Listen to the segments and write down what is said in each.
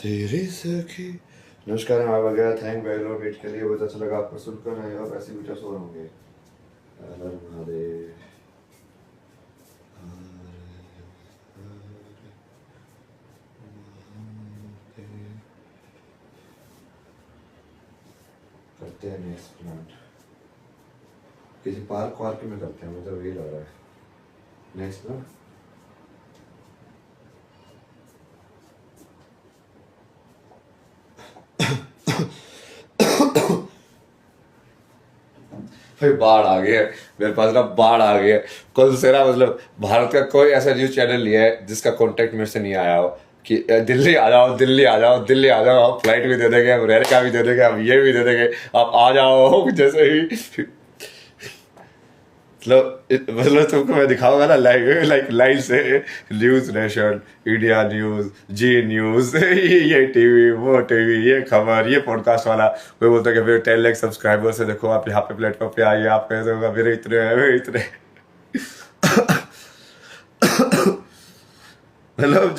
तेरी सखी। नमस्कार, मैं आ गया। थैंक बैंगलोर मीट के लिए। बहुत अच्छा लगा आपको सुनकर। आए और ऐसे वीडियोस और होंगे। हर हर महादेव। करते हैं नेक्स्ट प्लांट किसी पार्क वार्क में करते हैं, मुझे वही लग रहा है नेक्स्ट ना। भाई बाढ़ आ गई है मेरे पास ना, बाढ़ आ गई है। कल से ना मतलब भारत का कोई ऐसा न्यूज चैनल नहीं है जिसका कांटेक्ट मेरे से नहीं आया हो कि दिल्ली आ जाओ, दिल्ली आ जाओ, दिल्ली आ जाओ। आप फ्लाइट भी दे देंगे, हम रेल का भी दे देंगे, हम ये भी दे देंगे, आप आ जाओ जैसे ही। मतलब तुमको मैं दिखाऊंगा ना लाइक लाइव से। न्यूज नेशन, इंडिया न्यूज, जी न्यूज, ये टीवी, वो टीवी, ये खबर, ये पॉडकास्ट वाला। कोई बोलता है कि फिर 10 लाख सब्सक्राइबर से देखो आप यहाँ पे प्लेटफॉर्म पे आइए, आप कैसे होगा, मेरे इतने हैं, मेरे इतने। मतलब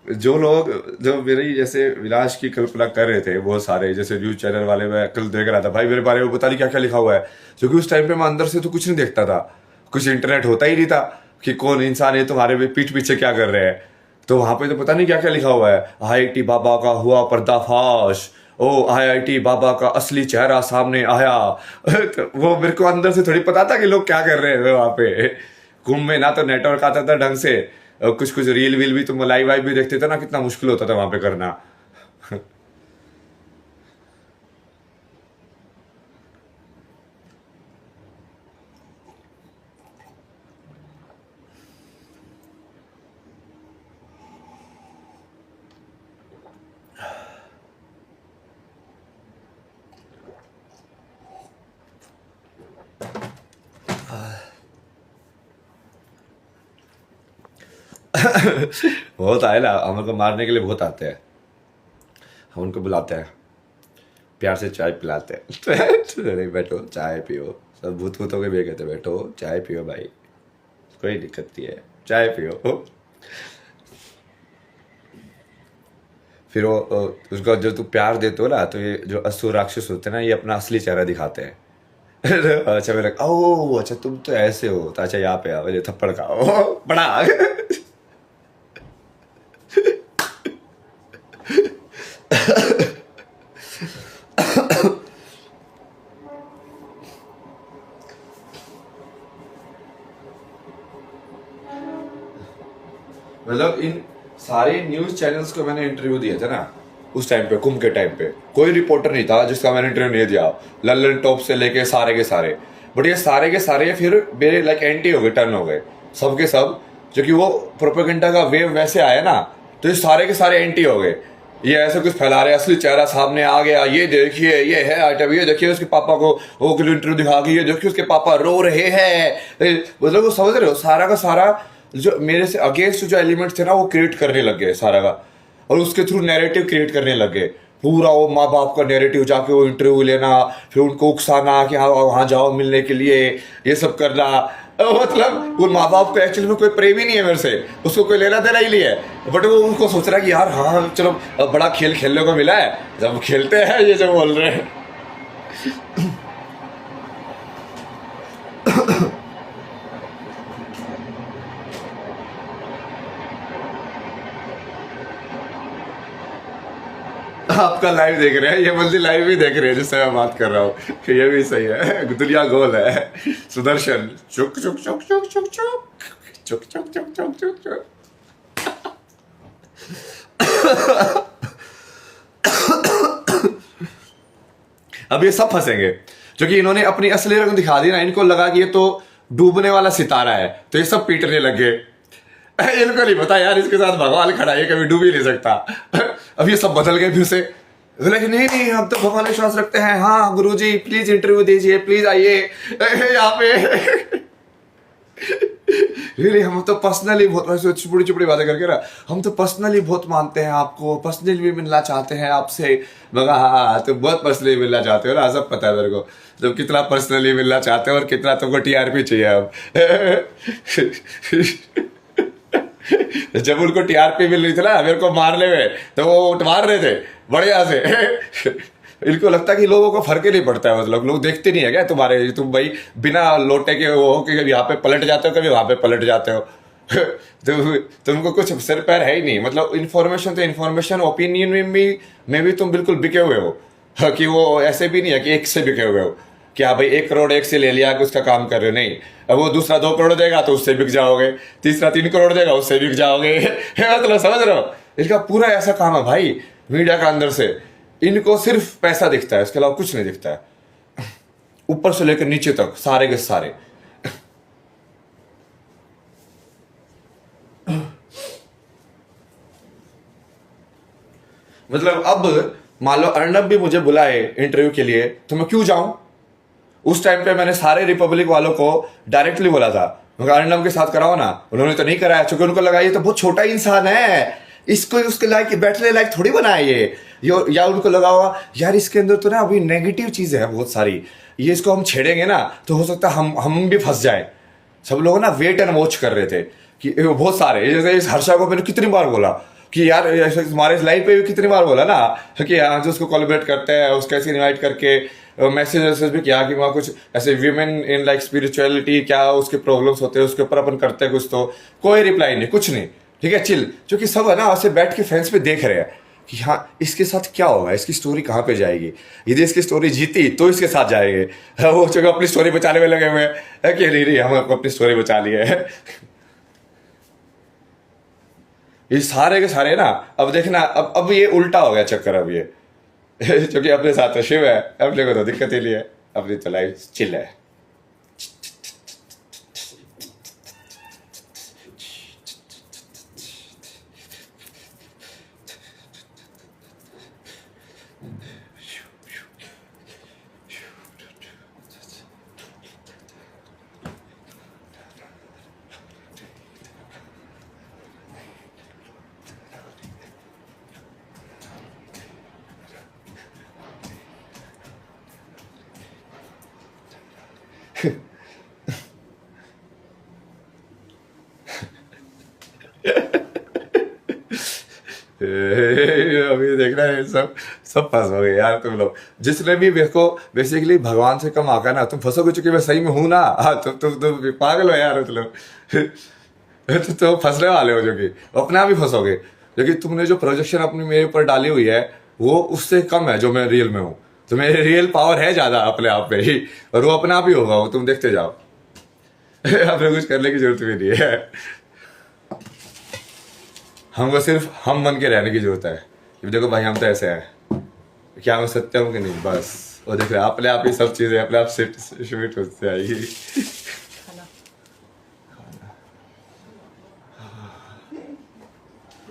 जो लोग जो मेरी जैसे विलास की कल्पना कर रहे थे, बहुत सारे जैसे न्यूज चैनल वाले, मैं कल देख रहा था भाई मेरे बारे में पता नहीं क्या क्या लिखा हुआ है। क्योंकि उस टाइम पे मैं अंदर से तो कुछ नहीं देखता था, कुछ इंटरनेट होता ही नहीं था कि कौन इंसान है तुम्हारे पीठ पीछे क्या कर रहे हैं। तो वहां पे तो पता नहीं क्या क्या लिखा हुआ है। IIT बाबा का हुआ पर्दाफाश, ओ IIT बाबा का असली चेहरा सामने आया। तो वो मेरे को अंदर से थोड़ी पता था कि लोग क्या कर रहे हैं वहां पे। कुंभ में ना तो नेटवर्क आता था ढंग से, कुछ कुछ रील वील भी तुम लाइव वाइव भी देखते थे ना, कितना मुश्किल होता था वहां पे करना। बहुत आए ना, हम लोग को मारने के लिए बहुत आते हैं। हम उनको बुलाते हैं, प्यार से चाय पिलाते हैं। अरे बैठो चाय पियो, सब भूत भूतों के भी कहते बैठो चाय पियो भाई, कोई दिक्कत नहीं है, चाय पियो। फिर वो उसका जो तू प्यार देते हो ना, तो ये जो असुर राक्षस होते हैं ना, ये अपना असली चेहरा दिखाते हैं। अच्छा मेरे ओ अच्छा तुम तो ऐसे हो, तो अच्छा यहाँ पे आओ, ये थप्पड़ खाओ बड़ा। मतलब इन सारे न्यूज चैनल्स को मैंने इंटरव्यू दिए थे ना उस टाइम पे, कुंभ के टाइम पे कोई रिपोर्टर नहीं था जिसका मैंने इंटरव्यू नहीं दिया। लल्लन टॉप से लेके सारे के सारे, बट ये सारे के सारे फिर मेरे लाइक एंटी हो गए, टर्न हो गए सब के सब। जो कि वो प्रोपेगेंडा का वेव वैसे आया ना, तो ये सारे के सारे एंटी हो गए। ये ऐसा कुछ फैला रहे, असली चेहरा सामने आ गया, ये देखिए ये है आइटम, ये देखिए उसके पापा को वो इंटरव्यू दिखा के, ये देखिए उसके पापा रो रहे हैं। मतलब वो समझ रहे हो, सारा का सारा जो मेरे से अगेंस्ट जो एलिमेंट्स थे ना, वो क्रिएट करने लग गए सारा का। और उसके थ्रू नैरेटिव क्रिएट करने लगे पूरा, वो माँ बाप का नैरेटिव, जाके वो इंटरव्यू लेना, फिर उनको उकसाना कि हाँ वहाँ जाओ मिलने के लिए, ये सब करना। मतलब वो माँ बाप को एक्चुअली में कोई प्रेम ही नहीं है मेरे से, उसको कोई लेना देना ही नहीं है। बट वो उनको सोच रहा है कि यार हाँ चलो बड़ा खेल खेलने को मिला है, जब खेलते हैं ये जो बोल रहे हैं। आपका लाइव देख रहे हैं, ये बंदी लाइव भी देख रहे हैं जिससे मैं बात कर रहा हूँ। ये भी सही है, दुनिया गोल है। सुदर्शन चुक चुक चुक चुक चुक चुक चुक चुक चुक चुक चुक। अब ये सब फंसेंगे, क्योंकि इन्होंने अपनी असली रंग दिखा दी ना, इनको लगा कि ये तो डूबने वाला सितारा है, तो ये सब पीटने लगे। इनको नहीं पता यार इसके साथ भगवान खड़ा है, कभी डूब ही नहीं सकता। अब ये सब बदल गए फिर से, लेकिन नहीं नहीं हम तो भगवान विश्वास रखते हैं, हाँ गुरुजी प्लीज इंटरव्यू दीजिए, प्लीज आइए यहाँ पे। रियली हम तो पर्सनली बहुत चुपड़ी चुपड़ी बातें करके ना, हम तो पर्सनली बहुत मानते हैं आपको, पर्सनली भी मिलना चाहते हैं आपसे। मगर हाँ तो बहुत पर्सनली मिलना चाहते हो ना, सब पता है मेरे को, तो कितना पर्सनली मिलना चाहते हो और कितना तुमको TRP चाहिए अब। जब उनको टीआरपी मिल रही थी ना मेरे को मारने में, तो वो मार रहे थे बढ़िया से। इनको लगता है कि लोगों को फर्क ही नहीं पड़ता है, मतलब लोग देखते नहीं है क्या तुम्हारे, तुम भाई बिना लोटे के वो हो कि कभी यहाँ पे पलट जाते हो कभी वहां पे पलट जाते हो। तो तुमको कुछ सिर पैर है ही नहीं, मतलब इन्फॉर्मेशन तो इन्फॉर्मेशन, ओपिनियन में भी तुम बिल्कुल बिके हुए हो। कि वो ऐसे भी नहीं है कि एक से बिके हुए हो कि हाँ भाई 1 करोड़ एक से ले लिया कि उसका काम कर रहे हो, नहीं। अब वो दूसरा 2 करोड़ देगा तो उससे बिक जाओगे, तीसरा 3 करोड़ देगा उससे बिक जाओगे। मतलब समझ रहे हो, इसका पूरा ऐसा काम है भाई मीडिया का अंदर से। इनको सिर्फ पैसा दिखता है, इसके अलावा कुछ नहीं दिखता है, ऊपर से लेकर नीचे तक सारे के सारे। मतलब अब मान लो अर्नब भी मुझे बुलाए इंटरव्यू के लिए तो मैं क्यों जाऊं? उस टाइम पे मैंने सारे रिपब्लिक वालों को डायरेक्टली बोला था अर्नब के साथ कराओ ना, उन्होंने तो नहीं कराया क्योंकि उनको लगा ये तो बहुत छोटा इंसान है, इसको उसके लायक बैठने लायक थोड़ी बनाया ये। या उनको लगा हुआ यार इसके अंदर तो ना अभी नेगेटिव चीजें हैं बहुत सारी, ये इसको हम छेड़ेंगे ना तो हो सकता है हम भी फंस जाए। सब लोग ना वेट एंड वॉच कर रहे थे कि बहुत सारे, जैसे इस हर्षा को मैंने कितनी बार बोला कि यार तुम्हारे इस लाइव पे भी कितनी बार बोला ना कि हाँ जो उसको कोलैबोरेट करते हैं उसको ऐसे इनवाइट करके मैसेज भी किया कि वहाँ कुछ ऐसे वीमेन इन लाइक स्पिरिचुअलिटी क्या उसके प्रॉब्लम्स होते हैं उसके ऊपर अपन करते हैं कुछ, तो कोई रिप्लाई नहीं कुछ नहीं, ठीक है चिल। क्योंकि सब है ना ऐसे बैठ के फैंस पे देख रहे हैं कि हाँ इसके साथ क्या होगा, इसकी स्टोरी कहाँ पे जाएगी, यदि इसकी स्टोरी जीती तो इसके साथ जाएंगे। वो जगह अपनी स्टोरी बचाने में लगे हुए हैं कि नहीं हम अपनी स्टोरी बचा ली है। ये सारे के सारे ना अब देखना अब ये उल्टा हो गया चक्कर अब ये। क्योंकि अपने साथ तो शिव है, अपने को तो दिक्कत ही नहीं है, अपनी तो लाइफ चिल है। अभी देखना है सब सब फंस हो गए यार तुम लोग। जिसने भी मेरे को बेसिकली भगवान से कम आका ना तुम फंसोगे, चूंकि मैं सही में हूं ना। हाँ तुम पागल हो यार मतलब। तो फंसने वाले हो जो कि अपने आप ही फंसोगे, क्योंकि तुमने जो प्रोजेक्शन अपनी मेरे ऊपर डाली हुई है वो उससे कम है जो मैं रियल में हूँ। तो मेरे रियल पावर है ज्यादा अपने आप में ही, और वो अपने आप ही होगा, वो तुम देखते जाओ। अपने कुछ करने की जरूरत भी नहीं है, हमको सिर्फ हम बन के रहने की जरूरत है कि देखो भाई हम तो ऐसे हैं, क्या मैं सत्य हूँ कि नहीं, बस। और देख रहे अपने आप ही सब चीजें अपने आप शिफ्ट होती आएगी।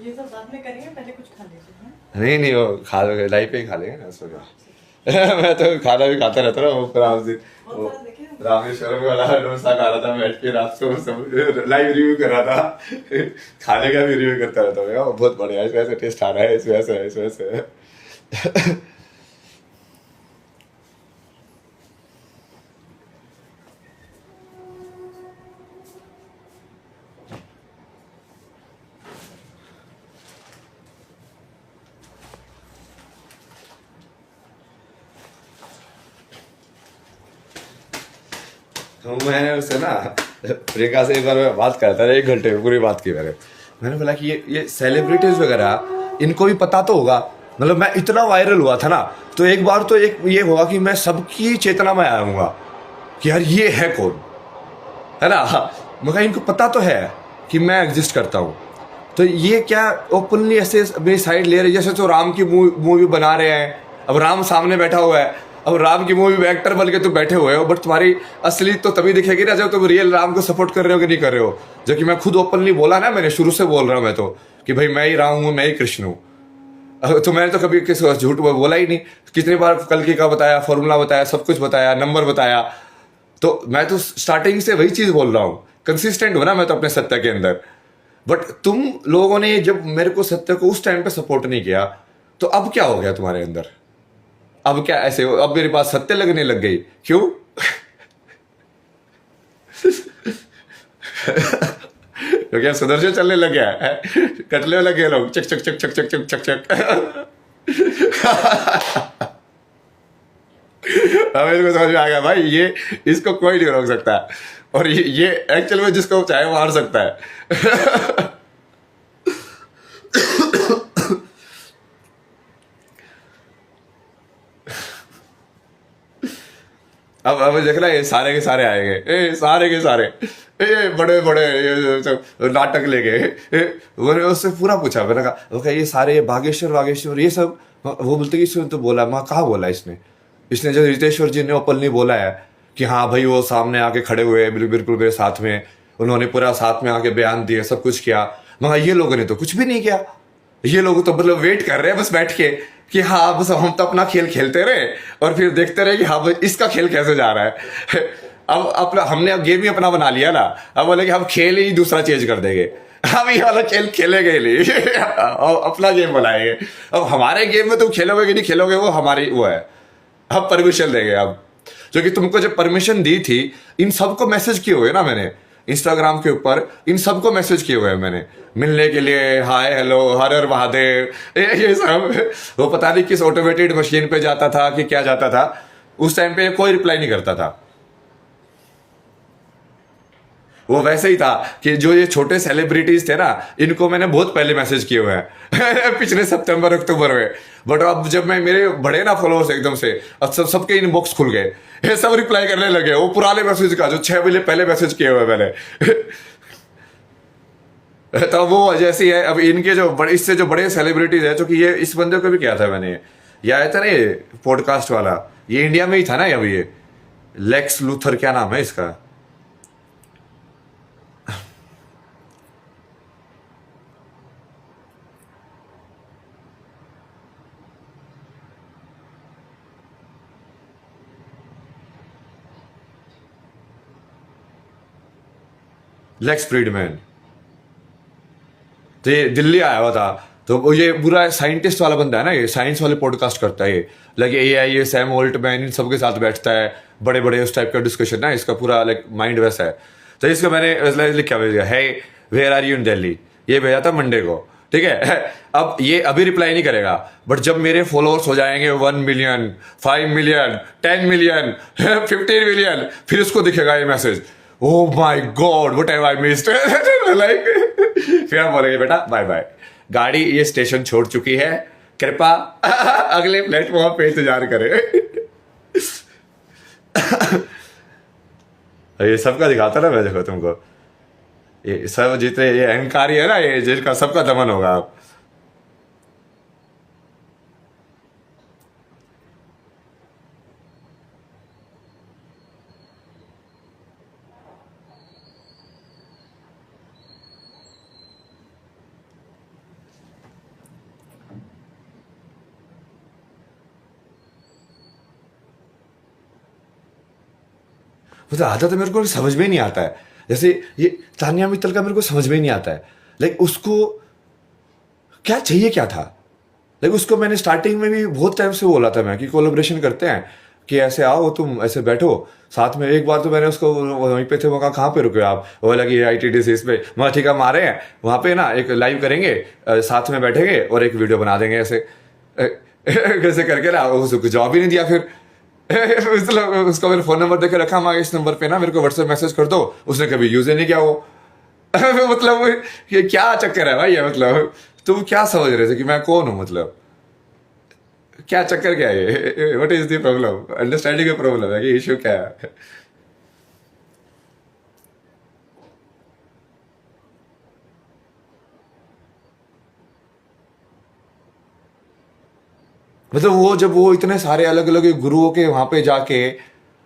ये सब बाद में करेंगे, पहले कुछ खा लीजिए। नहीं वो खा लोगे, लाइफ पे ही खा लेंगे ना सुबह। मैं तो खाना भी खाता रहता ना वो आराम से। वो रामेश्वरम वाला डोसा खा रहा था बैठ के, रात को सब लाइव रिव्यू कर रहा था। खाने का भी रिव्यू करता रहता हूँ, बहुत बढ़िया इस वजह से टेस्ट आ रहा है, इस वजह से। तो मैंने उससे ना प्रियंका से एक बार मैं बात करता था, 1 घंटे में पूरी बात की मैंने बोला कि ये सेलिब्रिटीज वगैरह इनको भी पता तो होगा, मतलब मैं इतना वायरल हुआ था ना तो एक बार तो एक ये होगा कि मैं सबकी चेतना में आऊंगा कि यार ये है कौन, है ना। मगर इनको पता तो है कि मैं एग्जिस्ट करता हूँ, तो ये क्या ओपनली ऐसे अपनी साइड ले रहे, जैसे तो राम की मूवी बना रहे हैं, अब राम सामने बैठा हुआ है, अब राम की मूवी में एक्टर बन के तुम बैठे हुए हो, बट तुम्हारी असली तो तभी दिखेगी ना जब तुम रियल राम को सपोर्ट कर रहे हो कि नहीं कर रहे हो। जो कि मैं खुद ओपनली बोला ना, मैंने शुरू से बोल रहा हूँ मैं तो कि भाई मैं ही राम हूँ, मैं ही कृष्ण हूँ। तो मैंने तो कभी किसी झूठ बोला ही नहीं, कितनी बार कल्कि का बताया, फॉर्मूला बताया, सब कुछ बताया, नंबर बताया। तो मैं तो स्टार्टिंग से वही चीज बोल रहा हूँ, कंसिस्टेंट हो ना मैं तो अपने सत्य के अंदर। बट तुम लोगों ने जब मेरे को सत्य को उस टाइम पे सपोर्ट नहीं किया, तो अब क्या हो गया तुम्हारे अंदर? अब क्या ऐसे हो, अब मेरे पास सत्य लगने लग गई, क्यों? क्योंकि अब सुदर्शन चलने लग गया है, कटले लगे लोग चक चक चक चक चक चक चक चक। अब मेरे को समझ में आ गया भाई, ये इसको कोई नहीं रोक सकता, और ये एक्चुअल में जिसको चाहे वो मार सकता है। अब देख रहा है, ये सारे के सारे आएंगे, ए सारे के सारे, ए बड़े बड़े ये सब नाटक लेके। मैंने उससे पूरा पूछा, मैंने कहा ओके ये सारे बागेश्वर ये सब, वो बोलते कि इसने तो बोला, मैं कहाँ बोला इसने जो रितेश्वर जी ने ओपनली बोला है कि हाँ भाई वो सामने आके खड़े हुए बिल्कुल मेरे साथ में, उन्होंने पूरा साथ में आके बयान दिए, सब कुछ किया। मगर ये लोगों ने तो कुछ भी नहीं किया, ये लोग तो मतलब वेट कर रहे हैं बस बैठ के कि हाँ बस हम तो अपना खेल खेलते रहे और फिर देखते रहे कि हाँ भाई इसका खेल कैसे जा रहा है। अब अपना हमने अब गेम ही अपना बना लिया ना, अब बोले कि हम खेल ही दूसरा चेंज कर देंगे, हम ये वाला खेल खेलेंगे नहीं। और अपना गेम बनाएंगे। अब हमारे गेम में तुम खेलोगे कि नहीं खेलोगे वो हमारी वो है, हम परमिशन देंगे। अब जो कि तुमको जब परमिशन दी थी, इन सबको मैसेज किए हुए ना मैंने इंस्टाग्राम के ऊपर, इन सबको मैसेज किए हुए हैं मैंने मिलने के लिए, हाय हेलो हर हर महादेव, ये सब। वो पता नहीं किस ऑटोमेटेड मशीन पे जाता था कि क्या जाता था, उस टाइम पे कोई रिप्लाई नहीं करता था। वो वैसे ही था कि जो ये छोटे सेलिब्रिटीज थे ना, इनको मैंने बहुत पहले मैसेज किए हुए हैं पिछले सितंबर अक्टूबर में। बट अब जब मैं मेरे बढ़े ना फॉलोअर्स एकदम से, अब सबके इनबॉक्स खुल गए, ये सब रिप्लाई करने लगे वो पुराने मैसेज का जो 6 महीने पहले मैसेज किए हुए मैंने। तो वो जैसी है अब इनके जो बड़े, इससे जो बड़े सेलिब्रिटीज है, जो कि ये इस बंदे को भी किया था मैंने, ये आया था ना ये पॉडकास्ट वाला, ये इंडिया में ही था ना अभी, ये लेक्स लूथर क्या नाम है इसका, लेक्स फ्रीडमैन। तो ये दिल्ली आया हुआ था, तो वो ये पूरा साइंटिस्ट वाला बंदा है ना, ये साइंस वाले पॉडकास्ट करता है, ये लाइक AI, ये सैम ऑल्टमैन, इन सबके साथ बैठता है, बड़े बड़े उस टाइप का डिस्कशन ना, इसका पूरा लाइक माइंड वैसा है। तो इसको मैंने लिखा भेजा है, where are you in Delhi, ये भेजा था मंडे को, ठीक है। अब ये अभी रिप्लाई नहीं करेगा, बट जब मेरे फॉलोअर्स हो जाएंगे 1 मिलियन, 5 मिलियन, 10 मिलियन, 15 मिलियन, फिर उसको दिखेगा ये message, oh my God what have I missed, like फिर हम बोलेंगे बेटा बाय बाय, गाड़ी ये स्टेशन छोड़ चुकी है, कृपया अगले प्लेटफॉर्म पे इंतजार करें। ये सबका दिखाता ना मैं, देखो तुमको ये सब जितने ये अहंकारी है ना, ये जिसका सबका दमन होगा। आप मतलब आधा तो मेरे को समझ में नहीं आता है, जैसे ये तानिया मित्तल का मेरे को समझ में नहीं आता है, लाइक उसको क्या चाहिए क्या था। लाइक उसको मैंने स्टार्टिंग में भी बहुत टाइम से बोला था मैं कि कोलैबोरेशन करते हैं, कि ऐसे आओ तुम ऐसे बैठो साथ में। एक बार तो मैंने उसको वहीं पे थे, वो कहा पे रुके आप, वो लगी ITDC इस पे, मैं ठीक है मारे हैं वहाँ पे ना, एक लाइव करेंगे साथ में बैठेंगे और एक वीडियो बना देंगे ऐसे कैसे करके ना। उसको जवाब ही नहीं दिया फिर। मतलब उसका मैंने फोन नंबर देकर रखा, मैं इस नंबर पे ना मेरे को व्हाट्सएप मैसेज कर दो, उसने कभी यूज ही नहीं किया वो। मतलब ये क्या चक्कर है भाई, मतलब तुम क्या समझ रहे थे कि मैं कौन हूँ, मतलब क्या चक्कर क्या है ये, what is the problem, understanding का प्रॉब्लम है कि इश्यू क्या है। मतलब वो जब वो इतने सारे अलग अलग गुरुओं के वहां पे जाके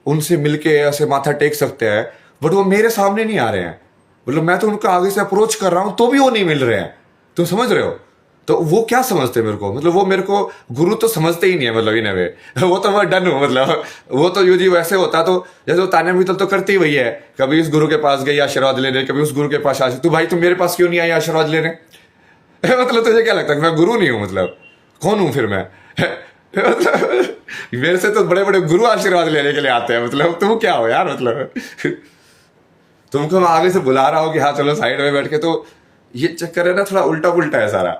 उनसे मिलके ऐसे माथा टेक सकते हैं, बट वो मेरे सामने नहीं आ रहे हैं। मतलब मैं तो उनको आगे से अप्रोच कर रहा हूं तो भी वो नहीं मिल रहे हैं, तुम समझ रहे हो। तो वो क्या समझते हैं मेरे को, मतलब वो मेरे को गुरु तो समझते ही नहीं है, मतलब इन वे वो तो मैं डन हूँ। मतलब वो तो यू जी वैसे होता तो जैसे वो तान्या मित्तल तो करती वही है, कभी इस गुरु के पास गई आशीर्वाद लेने, कभी उस गुरु के पास आशी, तू भाई तुम मेरे पास क्यों नहीं आई आशीर्वाद लेने। मतलब तुझे क्या लगता है मैं गुरु नहीं हूँ, मतलब कौन हूँ फिर मैं। मतलब मेरे से तो बड़े बड़े गुरु आशीर्वाद लेने के लिए आते हैं, मतलब तुम क्या हो यार, मतलब तुमको मैं आगे से बुला रहा हूँ कि हाँ चलो साइड में बैठ के, तो ये चक्कर है ना, थोड़ा उल्टा पुल्टा है सारा।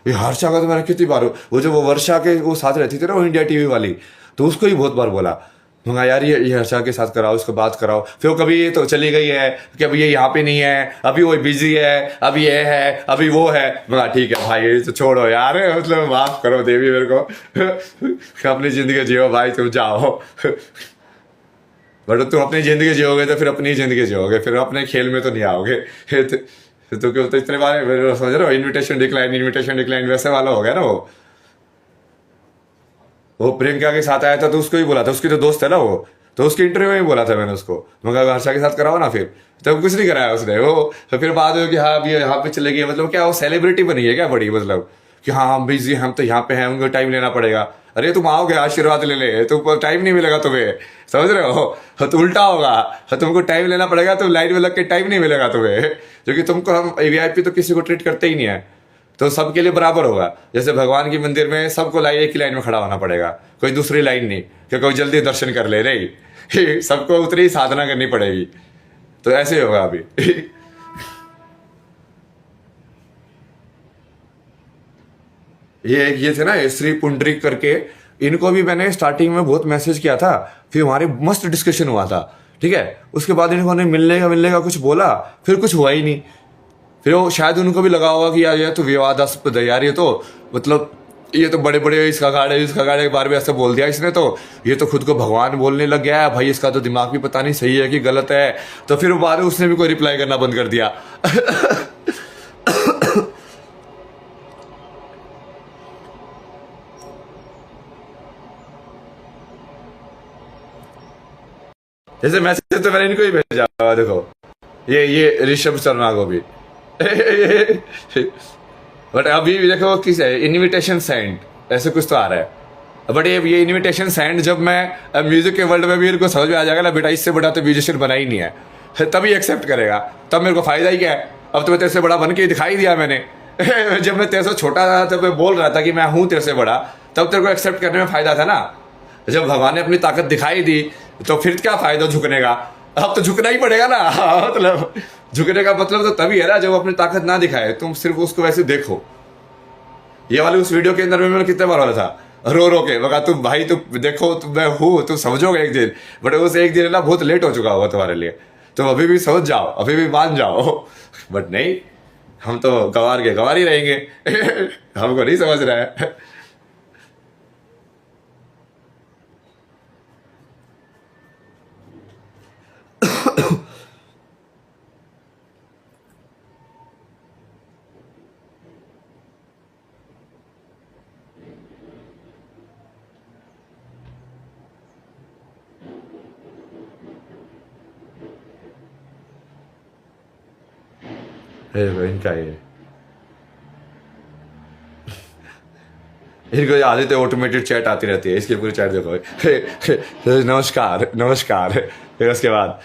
ये हर्षा का तो मैंने कितनी बार, वो जो वो वर्षा के वो साथ रहती थी ना, वो इंडिया टीवी वाली, तो उसको ही बहुत बार बोला, मैं यार ये हर्षा के साथ कराओ, इसको बात कराओ। फिर वो कभी ये तो चली गई है कि अभी ये यहाँ पे नहीं है, अभी वो बिजी है, अभी ये है, अभी वो है। मैं ठीक है भाई, ये तो छोड़ो यार, मतलब माफ करो देवी मेरे को। अपनी जिंदगी जियो भाई, तुम जाओ। बट तुम अपनी जिंदगी जियोगे तो फिर अपनी जिंदगी जियोगे, फिर अपने खेल में तो नहीं आओगे। तो क्यों, तो इतने बारे समझ रहे हो, इनविटेशन डिक्लाइन, इनविटेशन डिक्लाइन, वैसे वाला हो गया ना वो प्रियंका के साथ आया था तो उसको ही बोला था, उसकी तो दोस्त है ना वो, तो उसके इंटरव्यू में ही बोला था मैंने उसको, मगर हर्षा के साथ कराओ ना। फिर तब कुछ नहीं कराया उसने वो, तो फिर बाद में कि हाँ अभी यहाँ पे चले गए, मतलब क्या वो सेलिब्रिटी बनी है क्या बड़ी, मतलब कि हाँ हम बिजी, हम तो यहाँ पे हैं, उनको टाइम लेना पड़ेगा। अरे तुम आओगे आशीर्वाद ले ले, तुमको टाइम नहीं मिलेगा तुम्हें, समझ रहे हो, तो उल्टा होगा, तुमको टाइम लेना पड़ेगा, तो लाइन में लग के टाइम नहीं मिलेगा तुम्हें, क्योंकि तुमको हम वीआईपी तो किसी को ट्रीट करते ही नहीं है, तो सबके लिए बराबर होगा। जैसे भगवान के मंदिर में सबको लाइन, एक ही लाइन में खड़ा होना पड़ेगा, कोई दूसरी लाइन नहीं कि कोई जल्दी दर्शन कर ले रही। सबको उतनी ही साधना करनी पड़ेगी, तो ऐसे ही होगा अभी। ये थे ना श्री पुंडरीक करके, इनको भी मैंने स्टार्टिंग में बहुत मैसेज किया था, फिर हमारे मस्त डिस्कशन हुआ था, ठीक है। उसके बाद इन्होंने मिलने का कुछ बोला, फिर कुछ हुआ ही नहीं। फिर वो शायद उनको भी लगा होगा कि यार ये तो विवादास्पद है यार, ये तो मतलब ये तो बड़े बड़े इसका गाड़े के बारे में ऐसा बोल दिया इसने, तो ये तो खुद को भगवान बोलने लग गया है भाई, इसका तो दिमाग भी पता नहीं सही है कि गलत है। तो फिर बाद में उसने भी कोई रिप्लाई करना बंद कर दिया। जैसे मैसेज तो मैंने इनको ही भेजा हुआ, देखो ये ऋषभ शर्मा को भी। बट अभी भी देखो किस है, इनविटेशन सेंड ऐसे कुछ तो आ रहा है। बट ये इनविटेशन सेंड जब मैं म्यूजिक के वर्ल्ड में भी इनको समझ में आ जाएगा ना, बेटा इससे बड़ा तो म्यूजिशियन बना ही नहीं है, तभी एक्सेप्ट करेगा, तब मेरे को फायदा ही क्या है। अब तो मैं तेरे से बड़ा बन के दिखाई दिया मैंने। जब मैं तेरे से छोटा था तब मैं बोल रहा था कि मैं हूं तेरे से बड़ा, तब तेरे को एक्सेप्ट करने में फायदा था ना। जब भगवान ने अपनी ताकत दिखाई दी तो फिर क्या फायदा झुकने का, अब तो झुकना ही पड़ेगा ना। मतलब झुकने का मतलब तो तभी है ना जब अपनी ताकत ना दिखाए, तुम सिर्फ उसको वैसे देखो। ये वाले उस वीडियो के अंदर में मैंने कितने बार बोला था, रो रो के मगर तुम भाई तुम देखो, तुम मैं हूं, तुम समझोगे एक दिन। बट उस एक दिन ना बहुत लेट हो चुका होगा तुम्हारे लिए, तुम अभी भी समझ जाओ, अभी भी मान जाओ। बट नहीं, हम तो गवार ही रहेंगे। हमको नहीं समझ रहा है। इनका ये इनको ये आदत है, ऑटोमेटेड चैट आती रहती है, इसकी पूरी चैट देखो। नमस्कार नमस्कार, फिर उसके बाद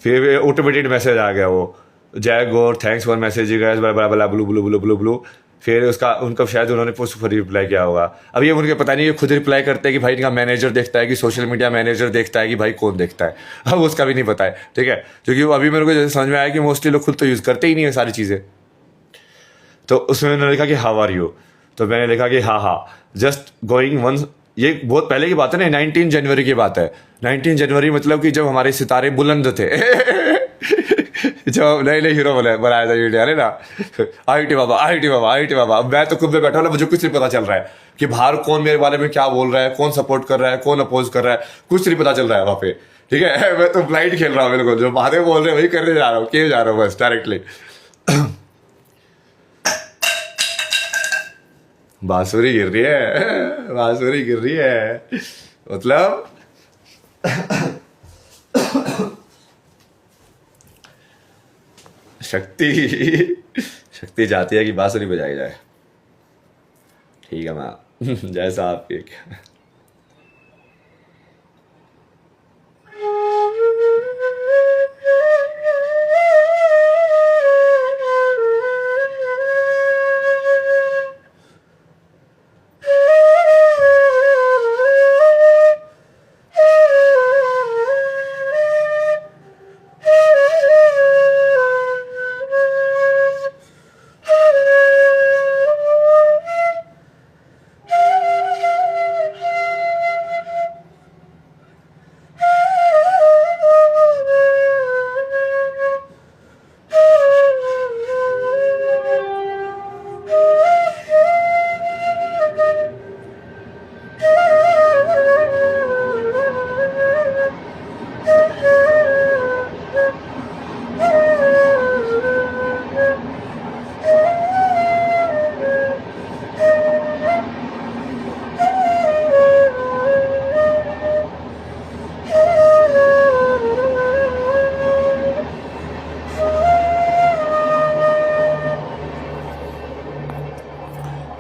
फिर ऑटोमेटेड मैसेज आ गया, वो Jay Gaur thanks for message you guys blah blah ब्लू ब्लू ब्लू ब्लू ब्लू। फिर उसका उनका शायद उन्होंने पोस्ट पर रिप्लाई किया होगा। अब ये उनके पता नहीं, ये खुद रिप्लाई करते हैं कि भाई इनका मैनेजर देखता है कि सोशल मीडिया मैनेजर देखता है कि भाई कौन देखता है, अब उसका भी नहीं पता है, ठीक है। क्योंकि वो अभी मेरे को जैसे समझ में आया कि मोस्टली लोग खुद तो यूज़ करते ही नहीं है सारी चीज़ें। तो उसमें उन्होंने लिखा कि हाउ आर यू, तो मैंने लिखा कि हाँ जस्ट गोइंग वन। ये बहुत पहले की बात है ना, 19 जनवरी की बात है। 19 जनवरी मतलब कि जब हमारे सितारे बुलंद थे। जब नए नए हीरो बनाया था वीडियो, अरे ना आईटी बाबा आईटी बाबा आईटी बाबा। अब मैं तो खुद में बैठा हूँ ना, मुझे कुछ नहीं पता चल रहा है कि बाहर कौन मेरे बारे में क्या बोल रहा है, कौन सपोर्ट कर रहा है, कौन अपोज कर रहा है, कुछ नहीं पता चल रहा है वहाँ पे, ठीक है। मैं तो ब्लाइंड खेल रहा हूँ, बिल्कुल जो बातें बोल रहे हैं वही करने जा रहा हूँ, किए जा रहा हूँ बस डायरेक्टली। बांसुरी गिर रही है, बांसुरी गिर रही है, मतलब शक्ति शक्ति चाहती है कि बांसुरी बजाई जाए। ठीक है मैम, जैसा आपकी।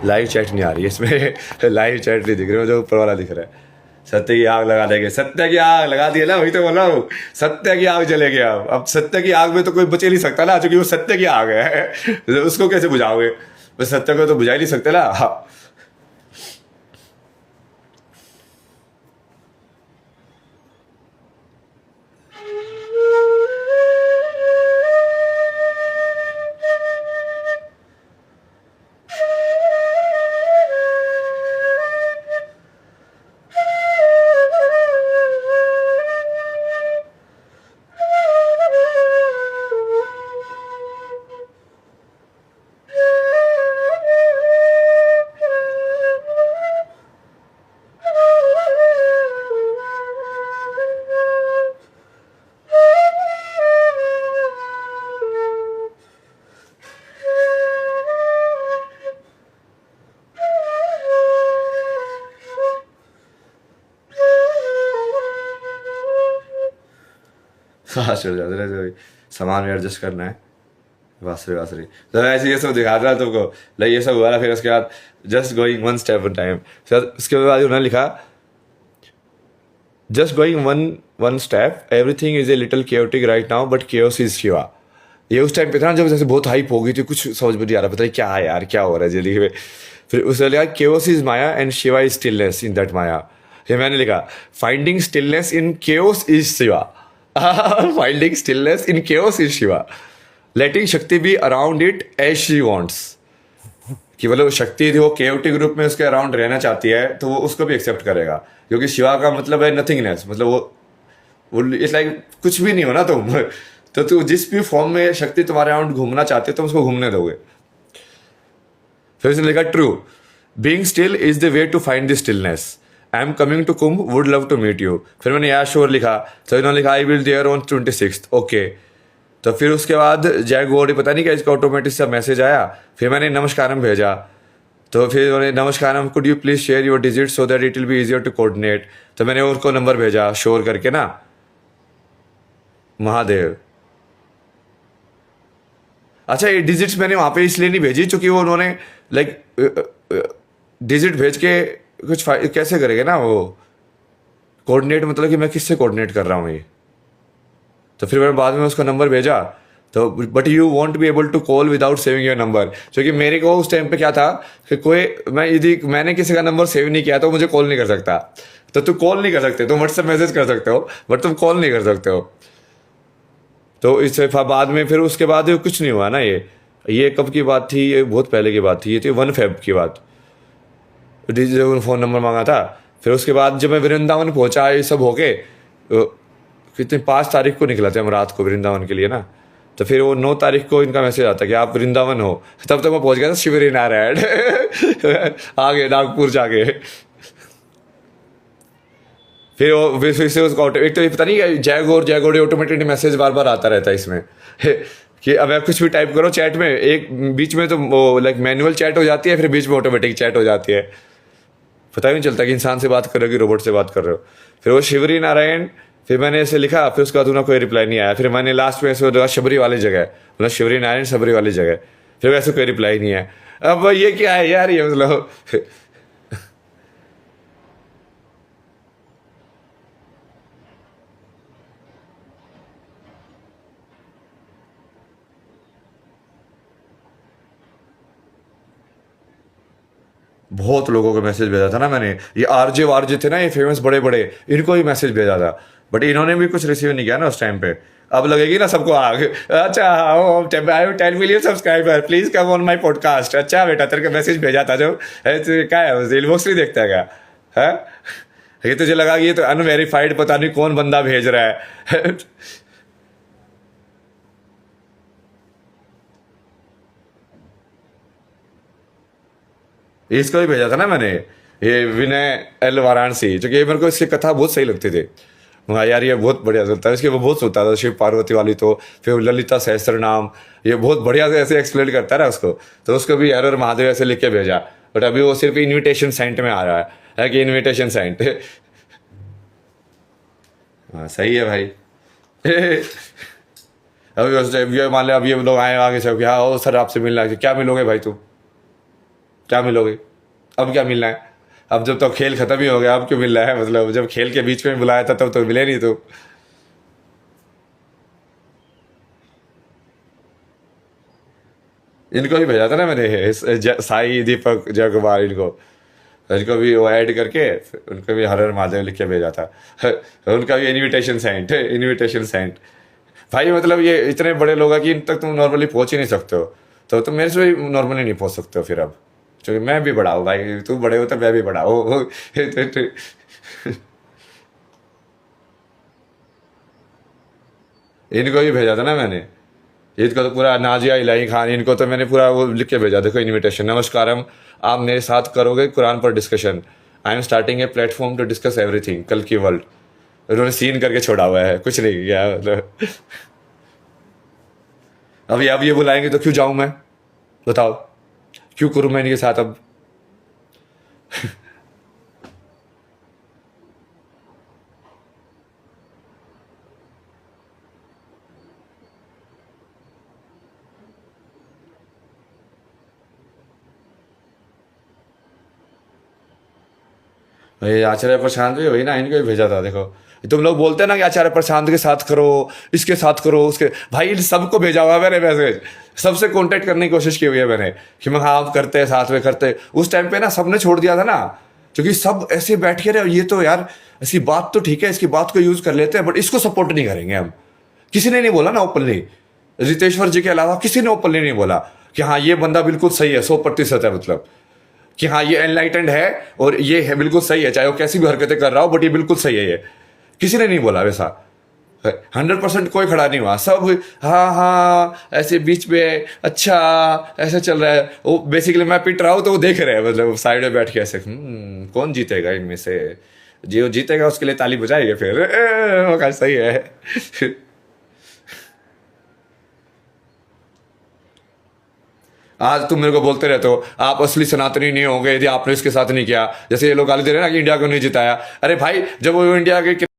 लाइव चैट नहीं आ रही है इसमें लाइव चैट नहीं दिख रही है, जो ऊपर वाला दिख रहा है। सत्य की आग लगा देंगे, सत्य की आग लगा दी है ना, वही तो बोला हूँ, सत्य की आग जलेगी। अब सत्य की आग में तो कोई बच ही नहीं सकता ना, क्योंकि वो सत्य की आग है तो उसको कैसे बुझाओगे? बस सत्य को तो बुझा ही नहीं सकते ना। हाँ। हाँ चल जाते रहे, सामान में एडजस्ट करना है। बासरी बासरी तो ऐसे ये सब दिखा रहा तुमको, लाइक ये सब हुआ ना। फिर उसके बाद just going one step in time, उसके बाद उन्होंने लिखा just going one step, everything is a little chaotic right now but chaos is Shiva. ये उस टाइम पे था ना जब जैसे बहुत हाइप हो गई थी, कुछ समझ में नहीं आ रहा, पता नहीं क्या है यार, क्या हो रहा है जिंदगी में। फिर उसने लिखा chaos is maya and Shiva is stillness in that maya. फिर मैंने लिखा finding stillness in chaos is Shiva. Finding stillness in chaos is Shiva, letting Shakti be around it as she wants. कि मतलब शक्ति थी वो केओटिक ग्रुप में उसके अराउंड रहना चाहती है तो वो उसको भी एक्सेप्ट करेगा, क्योंकि शिवा का मतलब है नथिंगनेस, मतलब वो इट्स लाइक कुछ भी नहीं हो ना तुम। तो तू जिस भी फॉर्म में शक्ति तुम्हारे अराउंड घूमना चाहते हो तुम उसको घूमने दोगे। फिर उसने लिखा true, being still is the way to find the stillness, I am coming to Kumbh, would love to meet you. फिर मैंने या श्योर लिखा, तो इन्होंने लिखा I will there on 26th, okay. तो फिर उसके बाद जय गोडी पता नहीं क्या इसका ऑटोमेटिक सा मैसेज आया। फिर मैंने नमस्कारम भेजा, तो फिर उन्होंने नमस्कारम could you please share your digit so that it will be easier to coordinate. तो मैंने उनको नंबर भेजा शोर करके ना, महादेव। अच्छा ये डिजिट्स मैंने वहाँ पे इसलिए नहीं भेजी क्योंकि वो उन्होंने लाइक डिजिट भेज के कुछ कैसे करेंगे ना वो कोऑर्डिनेट, मतलब कि मैं किससे कोऑर्डिनेट कर रहा हूँ ये। तो फिर मैंने बाद में उसका नंबर भेजा, तो but you won't be able to call without saving your number, क्योंकि मेरे को उस टाइम पे क्या था कि मैंने किसी का नंबर सेव नहीं किया तो मुझे कॉल नहीं कर सकता। तो तुम कॉल नहीं कर सकते, तुम व्हाट्सएप मैसेज कर सकते हो बट तुम कॉल नहीं कर सकते हो। तो इससे बाद में फिर उसके बाद कुछ नहीं हुआ ना। ये कब की बात थी, ये बहुत पहले की बात थी, ये थी 1 Feb की बात। डिजिटल फ़ोन नंबर मांगा था। फिर उसके बाद जब मैं वृंदावन पहुंचा ये सब होके, कितने 5 तारीख को निकला थे हम रात को वृंदावन के लिए ना। तो फिर वो 9 तारीख को इनका मैसेज आता कि आप वृंदावन हो। तब तक मैं पहुंच गया था शिवरी नारायण आगे नागपुर जाके। फिर वो फिर से उसका एक तो ये पता नहीं जय गौड़ ऑटोमेटेड मैसेज बार बार आता रहता है इसमें कि अब आप कुछ भी टाइप करो चैट में, एक बीच में तो वो लाइक मैनुअल चैट हो जाती है, फिर बीच में ऑटोमेटिक चैट हो जाती है। पता ही नहीं चलता कि इंसान से बात कर रहे हो कि रोबोट से बात कर रहे हो। फिर वो शिवरी नारायण, फिर मैंने ऐसे लिखा, फिर उसके बाद उन्हें कोई रिप्लाई नहीं आया। फिर मैंने लास्ट में ऐसे शबरी वाली जगह, मतलब शिवरी नारायण शबरी वाली जगह, फिर वैसे कोई रिप्लाई नहीं है। अब ये क्या है यार, ये मतलब बहुत लोगों को मैसेज भेजा था ना मैंने। ये आरजे वारजे थे ना, ये फेमस बड़े बड़े, इनको भी मैसेज भेजा था बट इन्होंने भी कुछ रिसीव नहीं किया ना उस टाइम पे। अब लगेगी ना सबको आग। अच्छा आई 10 million subscriber, please come on my podcast. अच्छा बेटा तेरे को मैसेज भेजा था जो क्या है, इनबॉक्स नहीं देखता है क्या है? ये तुझे लगा कि ये तो अनवेरीफाइड पता नहीं कौन बंदा भेज रहा है। इसको भी भेजा था ना मैंने, ये विनय एल वाराणसी, जो कि मेरे को इसकी कथा बहुत सही लगती थी। हाँ यार ये बहुत बढ़िया सुनता है, इसके वो बहुत सुनता था शिव पार्वती वाली। तो फिर ललिता सहस्त्र नाम, ये बहुत बढ़िया से ऐसे एक्सप्लेन करता है ना उसको। तो उसको भी एरर महादेव ऐसे लिख के भेजा, बट अभी वो सिर्फ इन्विटेशन सेंट में आ रहा है कि इन्विटेशन सेंट। हाँ सही है भाई। अभी मान लिया, अभी लोग आए आगे से, हाँ ओ सर आपसे मिलना है, क्या मिलोगे भाई तुम? क्या मिलोगे? अब क्या मिलना है? अब जब तो खेल खत्म ही हो गया, अब क्यों मिल रहा है? मतलब जब खेल के बीच में बुलाया था तब तो मिले नहीं तुम। इनको भी भेजा था ना मैंने, साई, दीपक, जय कुमार, इनको भी वो ऐड करके उनको भी हर हर महादेव लिख के भेजा था। उनका भी इनविटेशन सेंट। भाई मतलब ये इतने बड़े लोग हैं कि इन तक तुम नॉर्मली पहुंच ही नहीं सकते हो, तो तुम मेरे से भी नॉर्मली नहीं पहुंच सकते हो फिर अब, क्योंकि मैं भी बड़ा हूँ भाई, तुम बड़े हो तो मैं भी बड़ा हूँ। इनको भी भेजा था ना मैंने, इनको तो पूरा नाजिया इलाही खान, इनको तो मैंने पूरा वो लिख के भेजा, देखो इनविटेशन, नमस्कारम, आप मेरे साथ करोगे कुरान पर discussion, I am starting a platform to discuss everything, कल की वर्ल्ड। उन्होंने सीन करके छोड़ा हुआ है, कुछ नहीं किया मतलब। अब ये बुलाएंगे तो क्यों जाऊं मैं, बताओ, क्यों करूं मैं इनके साथ अब? भाई आचार्य प्रशांत भी वही ना, इनको भी भेजा था देखो। तुम लोग बोलते हैं ना कि आचार्य प्रशांत के साथ करो, इसके साथ करो, उसके, भाई इन सबको भेजा हुआ है मैंने मैसेज, सबसे कांटेक्ट करने की कोशिश की हुई है मैंने कि मैं हाँ आप करते हैं, साथ में करते। उस टाइम पे ना सबने छोड़ दिया था ना, क्योंकि सब ऐसे बैठ के रहे, ये तो यार ऐसी बात तो ठीक है, इसकी बात को यूज कर लेते हैं, बट इसको सपोर्ट नहीं करेंगे हम। किसी ने नहीं बोला ना ओपनली, रितेश्वर जी के अलावा किसी ने ओपनली नहीं बोला कि हाँ ये बंदा बिल्कुल सही है, 100% है, मतलब कि हाँ ये एनलाइटेंड है और ये है बिल्कुल सही है, चाहे वो कैसी भी हरकतें कर रहा हो, बट ये बिल्कुल सही है। ये किसी ने नहीं बोला वैसा, 100% कोई खड़ा नहीं हुआ, सब हाँ हाँ ऐसे बीच में, अच्छा ऐसा चल रहा है। वो बेसिकली मैं पिट रहा हूँ तो वो देख रहे हैं, मतलब साइड में बैठ के ऐसे, कौन जीतेगा इनमें से, जो जीतेगा उसके लिए ताली बजाएंगे फिर, वो सही है। आज तुम मेरे को बोलते रहते हो आप असली सनातनी नहीं होंगे यदि आपने इसके साथ नहीं किया, जैसे ये लोग गाली दे रहे हैं ना कि इंडिया को नहीं जिताया। अरे भाई जब वो इंडिया के